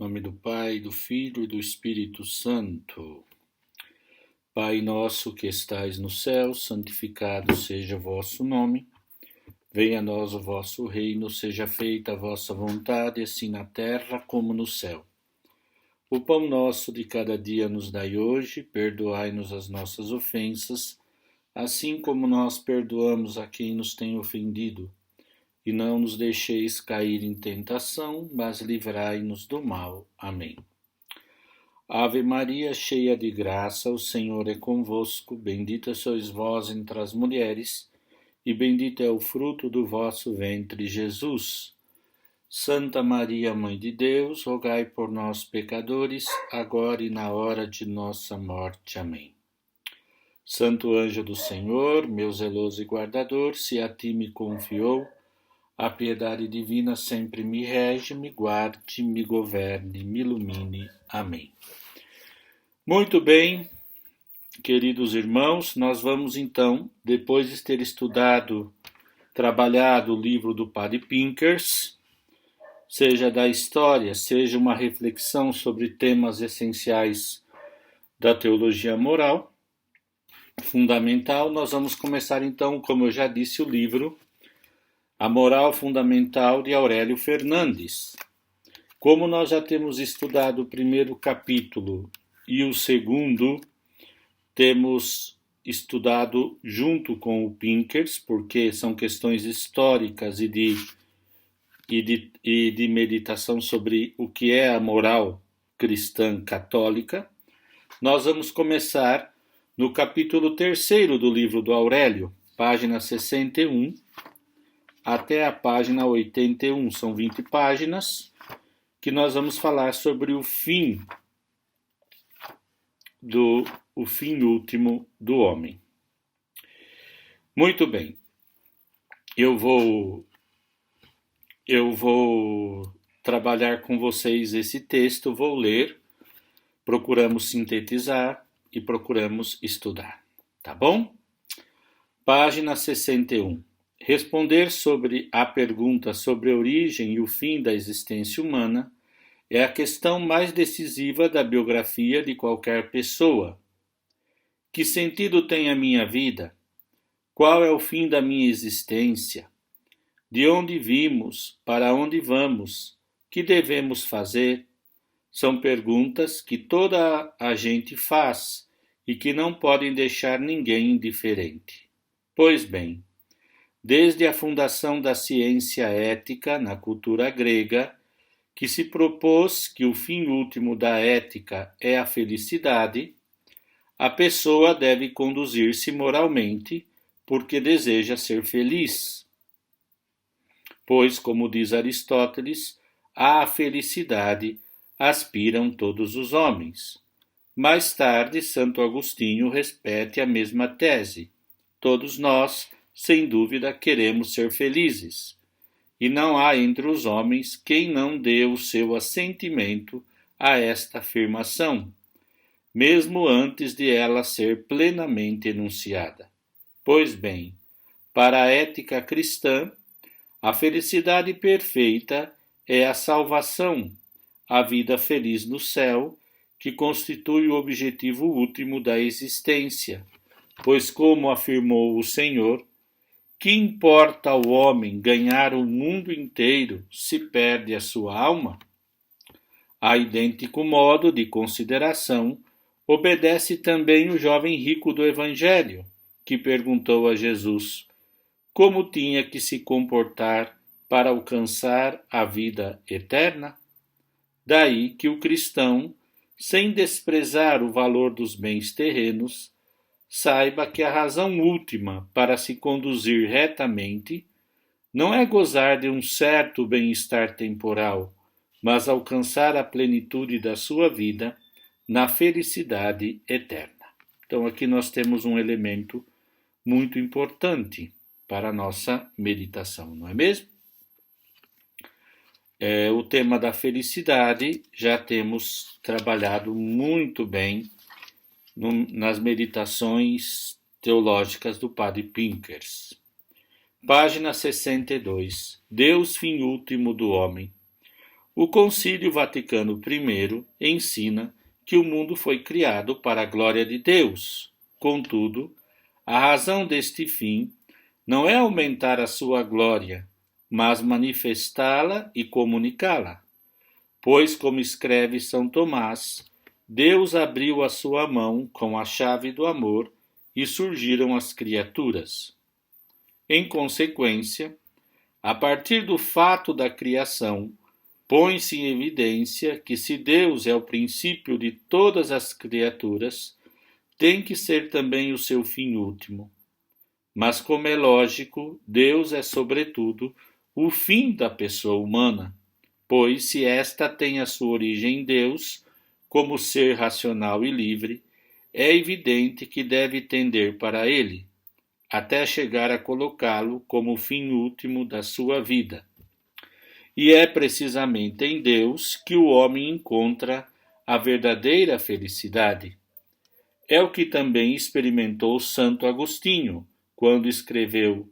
Em nome do Pai, do Filho e do Espírito Santo. Pai nosso que estais no céu, santificado seja o vosso nome. Venha a nós o vosso reino, seja feita a vossa vontade, assim na terra como no céu. O pão nosso de cada dia nos dai hoje, perdoai-nos as nossas ofensas, assim como nós perdoamos a quem nos tem ofendido. E não nos deixeis cair em tentação, mas livrai-nos do mal. Amém. Ave Maria, cheia de graça, o Senhor é convosco. Bendita sois vós entre as mulheres, e bendito é o fruto do vosso ventre, Jesus. Santa Maria, Mãe de Deus, rogai por nós, pecadores, agora e na hora de nossa morte. Amém. Santo anjo do Senhor, meu zeloso e guardador, se a ti me confiou, a piedade divina sempre me rege, me guarde, me governe, me ilumine. Amém. Muito bem, queridos irmãos, nós vamos então, depois de ter trabalhado o livro do Padre Pinkers, seja da história, seja uma reflexão sobre temas essenciais da teologia moral, fundamental, nós vamos começar então, como eu já disse, o livro A Moral Fundamental de Aurélio Fernandes. Como nós já temos estudado o primeiro capítulo e o segundo, temos estudado junto com o Pinkers, porque são questões históricas e de meditação sobre o que é a moral cristã católica. Nós vamos começar no capítulo 3º do livro do Aurélio, página 61, até a página 81, são 20 páginas, que nós vamos falar sobre o fim último do homem. Muito bem, eu vou trabalhar com vocês esse texto, vou ler, procuramos sintetizar e procuramos estudar, tá bom? Página 61. Responder sobre a pergunta sobre a origem e o fim da existência humana é a questão mais decisiva da biografia de qualquer pessoa. Que sentido tem a minha vida? Qual é o fim da minha existência? De onde vimos? Para onde vamos? Que devemos fazer? São perguntas que toda a gente faz e que não podem deixar ninguém indiferente. Pois bem, desde a fundação da ciência ética na cultura grega, que se propôs que o fim último da ética é a felicidade, a pessoa deve conduzir-se moralmente porque deseja ser feliz. Pois, como diz Aristóteles, à felicidade aspiram todos os homens. Mais tarde, Santo Agostinho repete a mesma tese. Todos nós, sem dúvida, queremos ser felizes. E não há entre os homens quem não dê o seu assentimento a esta afirmação, mesmo antes de ela ser plenamente enunciada. Pois bem, para a ética cristã, a felicidade perfeita é a salvação, a vida feliz no céu, que constitui o objetivo último da existência, pois, como afirmou o Senhor, que importa ao homem ganhar o mundo inteiro se perde a sua alma? A idêntico modo de consideração obedece também o jovem rico do Evangelho, que perguntou a Jesus como tinha que se comportar para alcançar a vida eterna. Daí que o cristão, sem desprezar o valor dos bens terrenos, saiba que a razão última para se conduzir retamente não é gozar de um certo bem-estar temporal, mas alcançar a plenitude da sua vida na felicidade eterna. Então aqui nós temos um elemento muito importante para a nossa meditação, não é mesmo? O tema da felicidade já temos trabalhado muito bem nas meditações teológicas do Padre Pinkers. Página 62. Deus, fim último do homem. O Concílio Vaticano I ensina que o mundo foi criado para a glória de Deus. Contudo, a razão deste fim não é aumentar a sua glória, mas manifestá-la e comunicá-la. Pois, como escreve São Tomás, Deus abriu a sua mão com a chave do amor e surgiram as criaturas. Em consequência, a partir do fato da criação, põe-se em evidência que se Deus é o princípio de todas as criaturas, tem que ser também o seu fim último. Mas, como é lógico, Deus é, sobretudo, o fim da pessoa humana, pois, se esta tem a sua origem em Deus, como ser racional e livre, é evidente que deve tender para ele, até chegar a colocá-lo como o fim último da sua vida. E é precisamente em Deus que o homem encontra a verdadeira felicidade. É o que também experimentou Santo Agostinho, quando escreveu: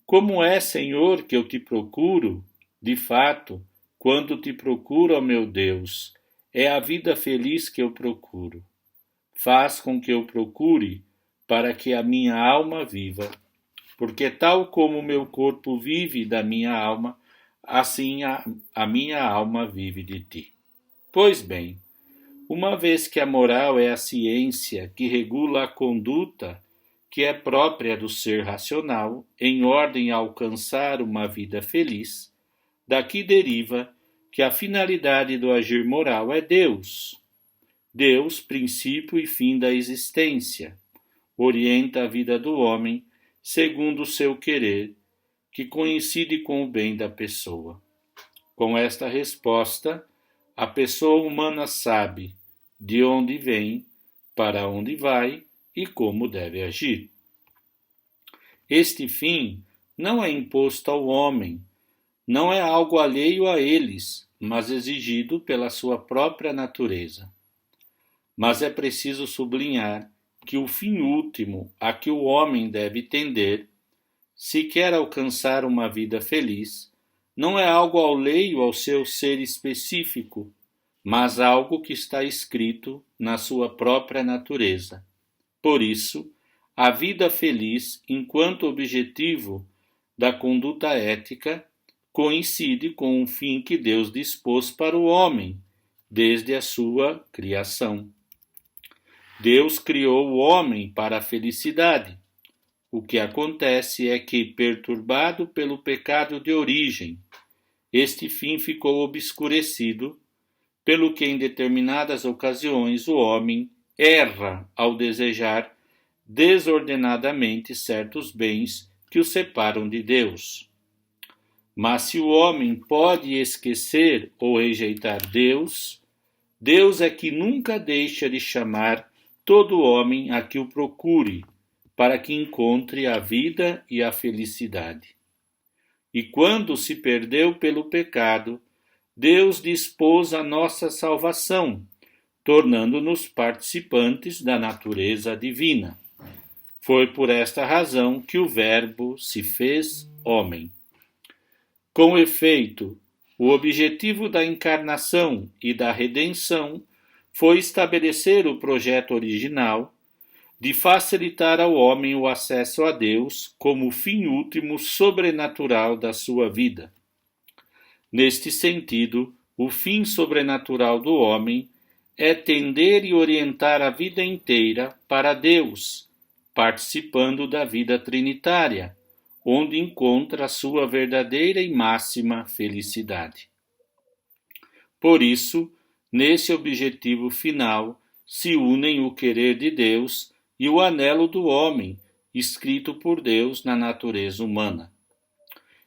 Como é, Senhor, que eu te procuro? De fato, quando te procuro, ó meu Deus, é a vida feliz que eu procuro. Faz com que eu procure, para que a minha alma viva. Porque tal como o meu corpo vive da minha alma, assim a minha alma vive de ti. Pois bem, uma vez que a moral é a ciência que regula a conduta que é própria do ser racional, em ordem a alcançar uma vida feliz, daqui deriva que a finalidade do agir moral é Deus. Deus, princípio e fim da existência, orienta a vida do homem segundo o seu querer, que coincide com o bem da pessoa. Com esta resposta, a pessoa humana sabe de onde vem, para onde vai e como deve agir. Este fim não é imposto ao homem, não é algo alheio a eles, mas exigido pela sua própria natureza. Mas é preciso sublinhar que o fim último a que o homem deve tender, se quer alcançar uma vida feliz, não é algo alheio ao seu ser específico, mas algo que está escrito na sua própria natureza. Por isso, a vida feliz, enquanto objetivo da conduta ética, coincide com o fim que Deus dispôs para o homem, desde a sua criação. Deus criou o homem para a felicidade. O que acontece é que, perturbado pelo pecado de origem, este fim ficou obscurecido, pelo que em determinadas ocasiões o homem erra ao desejar desordenadamente certos bens que o separam de Deus. Mas se o homem pode esquecer ou rejeitar Deus, Deus é que nunca deixa de chamar todo homem a que o procure, para que encontre a vida e a felicidade. E quando se perdeu pelo pecado, Deus dispôs a nossa salvação, tornando-nos participantes da natureza divina. Foi por esta razão que o Verbo se fez homem. Com efeito, o objetivo da encarnação e da redenção foi estabelecer o projeto original de facilitar ao homem o acesso a Deus como fim último sobrenatural da sua vida. Neste sentido, o fim sobrenatural do homem é tender e orientar a vida inteira para Deus, participando da vida trinitária, onde encontra a sua verdadeira e máxima felicidade. Por isso, nesse objetivo final, se unem o querer de Deus e o anelo do homem, escrito por Deus na natureza humana.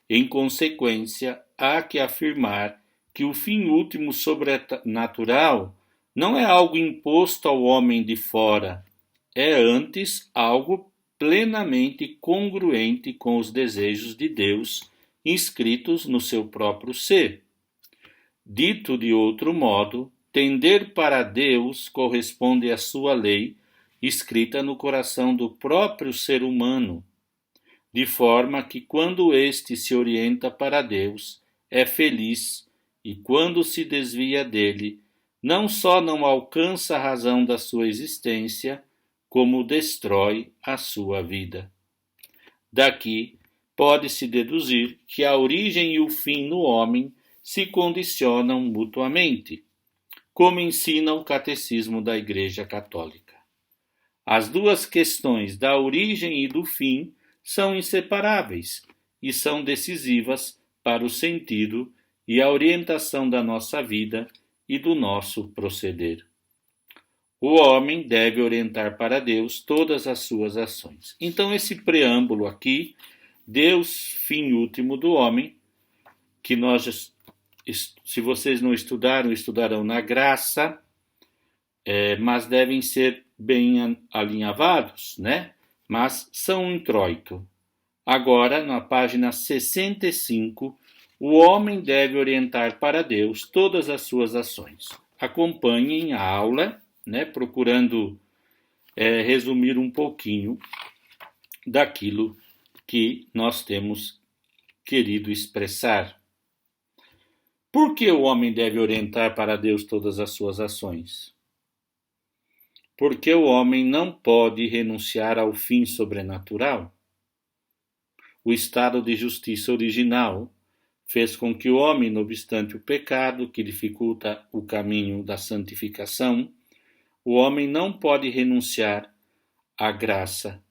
Em consequência, há que afirmar que o fim último sobrenatural não é algo imposto ao homem de fora, é antes algo plenamente congruente com os desejos de Deus inscritos no seu próprio ser. Dito de outro modo, tender para Deus corresponde à sua lei, escrita no coração do próprio ser humano, de forma que quando este se orienta para Deus, é feliz e quando se desvia dele, não só não alcança a razão da sua existência, como destrói a sua vida. Daqui pode-se deduzir que a origem e o fim no homem se condicionam mutuamente, como ensina o Catecismo da Igreja Católica. As duas questões da origem e do fim são inseparáveis e são decisivas para o sentido e a orientação da nossa vida e do nosso proceder. O homem deve orientar para Deus todas as suas ações. Então, esse preâmbulo aqui, Deus, fim último do homem, que nós, se vocês não estudaram, estudarão na graça, mas devem ser bem alinhavados, né? Mas são um introito. Agora, na página 65, o homem deve orientar para Deus todas as suas ações. Acompanhem a aula, né? Procurando resumir um pouquinho daquilo que nós temos querido expressar. Por que o homem deve orientar para Deus todas as suas ações? Porque o homem não pode renunciar ao fim sobrenatural. O estado de justiça original fez com que o homem, não obstante o pecado que dificulta o caminho da santificação, o homem não pode renunciar à graça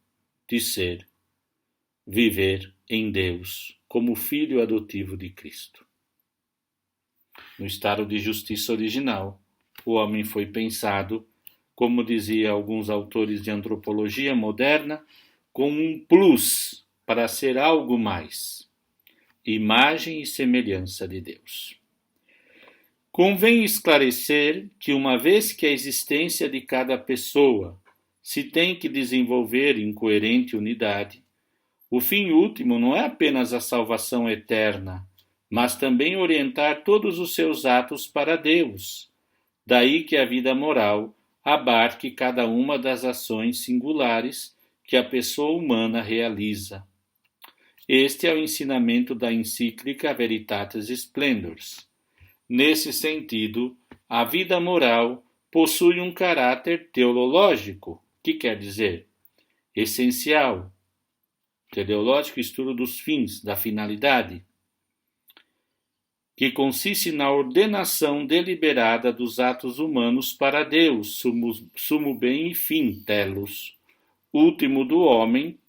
de viver em Deus como filho adotivo de Cristo. No estado de justiça original, o homem foi pensado, como dizia alguns autores de antropologia moderna, como um plus para ser algo mais, imagem e semelhança de Deus. Convém esclarecer que, uma vez que a existência de cada pessoa se tem que desenvolver em coerente unidade, o fim último não é apenas a salvação eterna, mas também orientar todos os seus atos para Deus. Daí que a vida moral abarque cada uma das ações singulares que a pessoa humana realiza. Este é o ensinamento da encíclica Veritatis Splendors. Nesse sentido, a vida moral possui um caráter teleológico, que quer dizer essencial. Teleológico, estudo dos fins, da finalidade, que consiste na ordenação deliberada dos atos humanos para Deus, sumo bem e fim, telos, último do homem,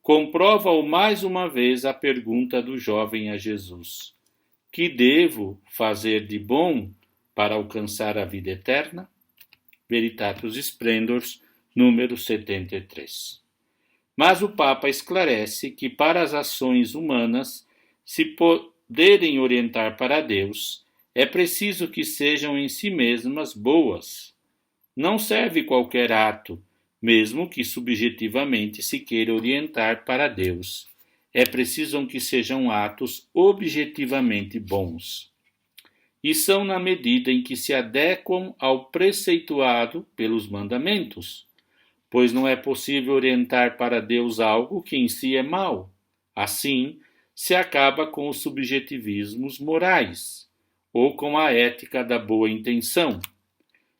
comprova-o mais uma vez a pergunta do jovem a Jesus: que devo fazer de bom para alcançar a vida eterna? Veritatis Splendors, número 73. Mas o Papa esclarece que para as ações humanas se poderem orientar para Deus, é preciso que sejam em si mesmas boas. Não serve qualquer ato, mesmo que subjetivamente se queira orientar para Deus. É preciso que sejam atos objetivamente bons. E são na medida em que se adequam ao preceituado pelos mandamentos, pois não é possível orientar para Deus algo que em si é mau. Assim, se acaba com os subjetivismos morais, ou com a ética da boa intenção.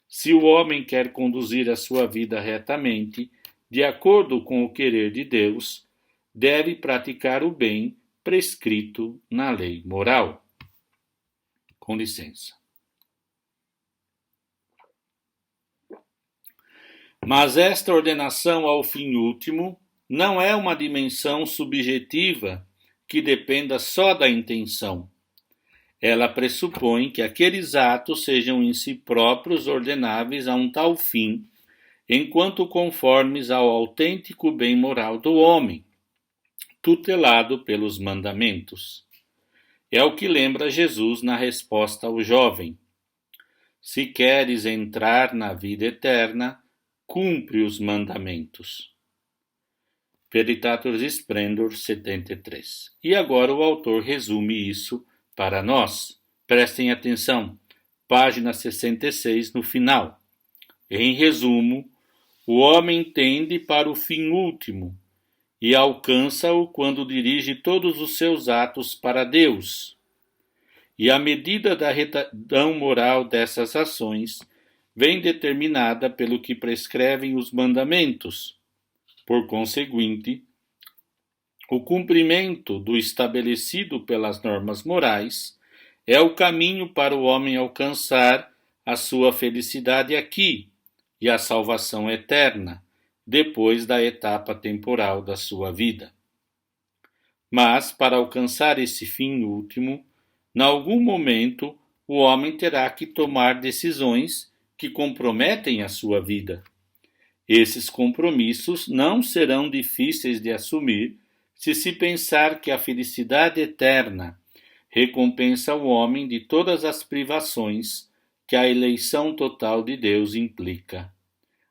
Se o homem quer conduzir a sua vida retamente, de acordo com o querer de Deus, deve praticar o bem prescrito na lei moral. Com licença. Mas esta ordenação ao fim último não é uma dimensão subjetiva que dependa só da intenção. Ela pressupõe que aqueles atos sejam em si próprios ordenáveis a um tal fim, enquanto conformes ao autêntico bem moral do homem, tutelado pelos mandamentos. É o que lembra Jesus na resposta ao jovem: se queres entrar na vida eterna, cumpre os mandamentos. Veritatis Splendors 73. E agora o autor resume isso para nós. Prestem atenção, página 66 no final. Em resumo, o homem tende para o fim último e alcança-o quando dirige todos os seus atos para Deus. e a medida da retidão moral dessas ações vem determinada pelo que prescrevem os mandamentos. Por conseguinte, o cumprimento do estabelecido pelas normas morais é o caminho para o homem alcançar a sua felicidade aqui e a salvação eterna, depois da etapa temporal da sua vida. Mas, para alcançar esse fim último, em algum momento o homem terá que tomar decisões que comprometem a sua vida. Esses compromissos não serão difíceis de assumir se pensar que a felicidade eterna recompensa o homem de todas as privações que a eleição total de Deus implica.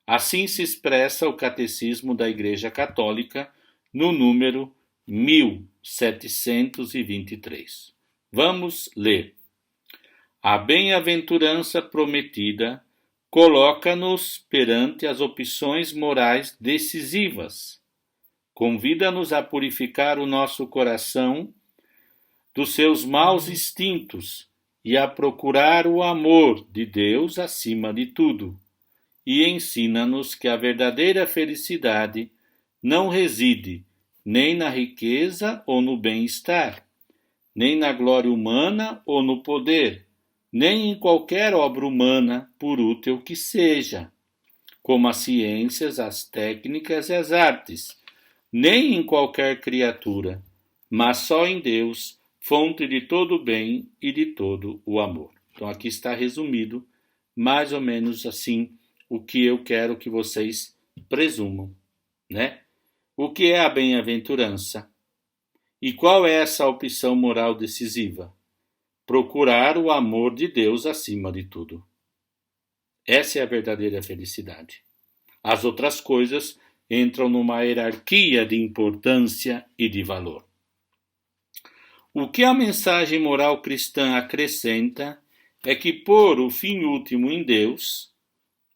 Assim se expressa o Catecismo da Igreja Católica no número 1723. Vamos ler. A bem-aventurança prometida coloca-nos perante as opções morais decisivas. Convida-nos a purificar o nosso coração dos seus maus instintos e a procurar o amor de Deus acima de tudo. E ensina-nos que a verdadeira felicidade não reside nem na riqueza ou no bem-estar, nem na glória humana ou no poder, nem em qualquer obra humana, por útil que seja, como as ciências, as técnicas e as artes, nem em qualquer criatura, mas só em Deus, fonte de todo o bem e de todo o amor. Então aqui está resumido, mais ou menos assim, o que eu quero que vocês presumam, né? O que é a bem-aventurança? E qual é essa opção moral decisiva? Procurar o amor de Deus acima de tudo. Essa é a verdadeira felicidade. As outras coisas entram numa hierarquia de importância e de valor. O que a mensagem moral cristã acrescenta é que pôr o fim último em Deus,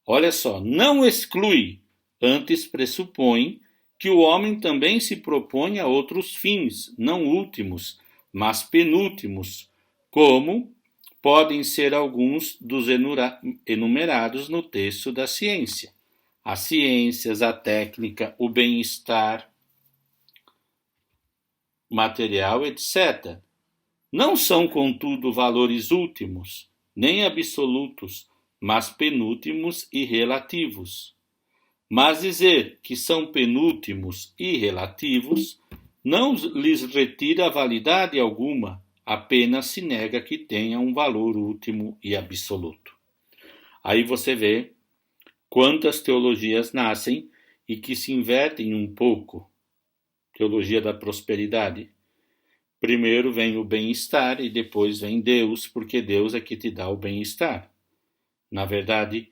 olha só, não exclui, antes pressupõe que o homem também se propõe a outros fins, não últimos, mas penúltimos, como podem ser alguns dos enumerados no texto da ciência. As ciências, a técnica, o bem-estar material, etc. Não são, contudo, valores últimos, nem absolutos, mas penúltimos e relativos. Mas dizer que são penúltimos e relativos não lhes retira validade alguma, apenas se nega que tenha um valor último e absoluto. Aí você vê quantas teologias nascem e que se invertem um pouco. Teologia da prosperidade. Primeiro vem o bem-estar e depois vem Deus, porque Deus é que te dá o bem-estar. Na verdade,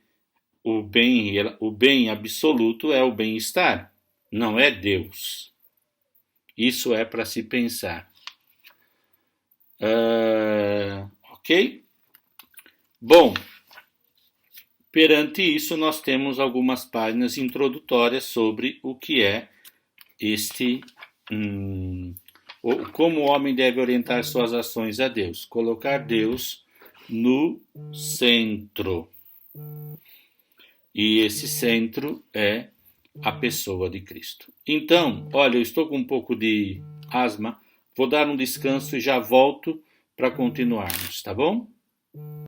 o bem absoluto é o bem-estar, não é Deus. Isso é para se pensar. Ok? Bom, perante isso nós temos algumas páginas introdutórias sobre o que é como o homem deve orientar suas ações a Deus. Colocar Deus no centro. E esse centro é a pessoa de Cristo. Então, olha, eu estou com um pouco de asma, vou dar um descanso e já volto para continuarmos, tá bom?